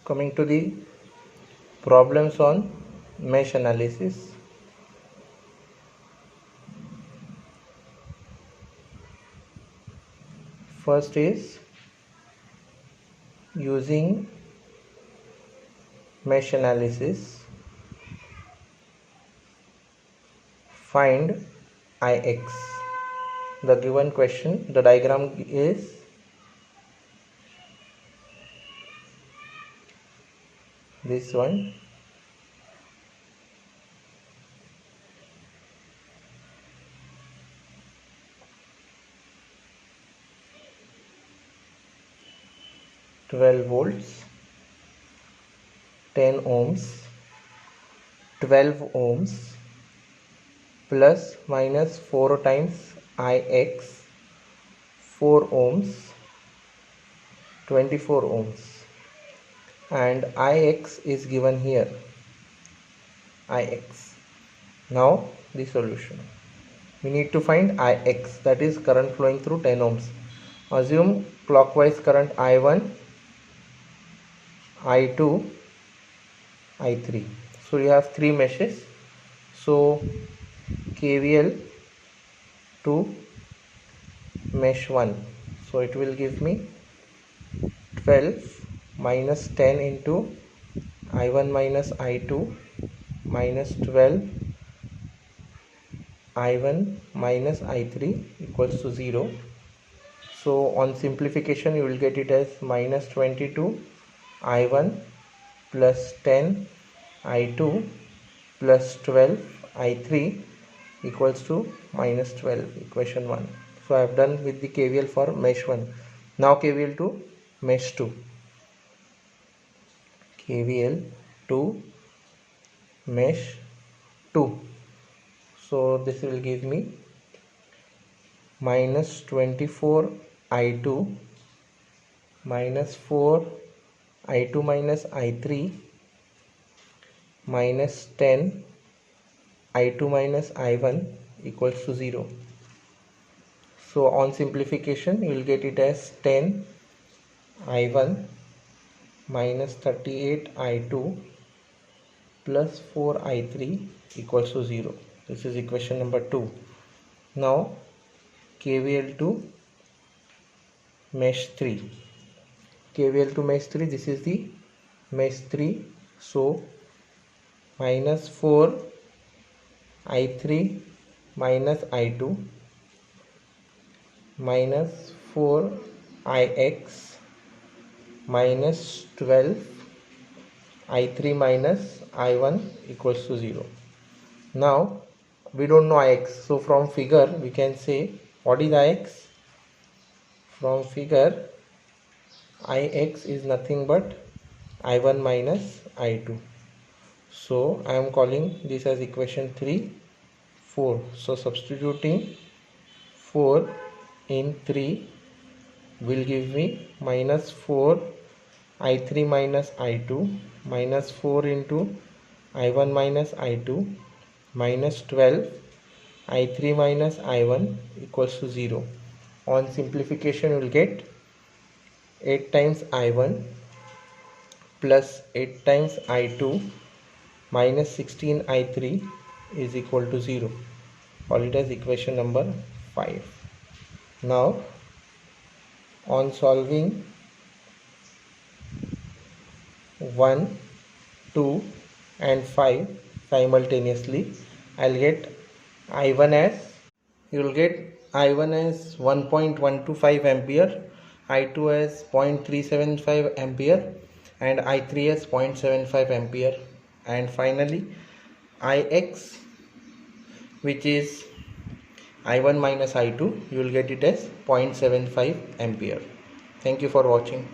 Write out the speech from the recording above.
Coming to the problems on mesh analysis. First is using mesh analysis, find Ix. The given question, the diagram is this one. $12 volts, 10 ohms, 12 ohms, plus minus 4 times Ix, 4 ohms, 24 ohms, and Ix is given here, Ix. Now the solution, we need to find Ix, that is current flowing through 10 ohms. Assume clockwise current I1, I2, I3. So you have three meshes. So KVL to mesh 1. So it will give me 12 minus 10 into I1 minus I2 minus 12 I1 minus I3 equals to 0. So on simplification you will get it as minus 22 I1 plus 10 I2 plus 12 I3 equals to minus 12, equation 1. So I have done with the KVL for mesh 1. Now KVL to mesh 2. KVL to mesh 2. So this will give me minus 24 I2 minus 4 I2 minus I3 minus 10 I2 minus I1 equals to 0. So on simplification you will get it as 10 I1 minus 38 I2 plus 4 I3 equals to 0. This is equation number 2. Now KVL to mesh 3. KVL to mesh 3, this is the mesh 3. So minus 4 I3 minus I2 minus 4 Ix minus 12 I3 minus I1 equals to 0. Now we don't know Ix, so from figure we can say what is Ix. From figure, Ix is nothing but I1 minus I2. So I am calling this as equation 3, 4. So substituting 4 in 3 will give me minus 4 I3 minus I2 minus 4 into I1 minus I2 minus 12 I3 minus I1 equals to 0. On simplification you will get 8 times I1 plus 8 times I2 minus 16 I3 is equal to 0. Call it as equation number 5. Now on solving 1, 2 and 5 simultaneously, I'll get I1 as, you will get I1 as 1.125 ampere, I2 as 0.375 ampere and I3 as 0.75 ampere, and finally Ix, which is I1 minus I2, you will get it as 0.75 ampere. Thank you for watching.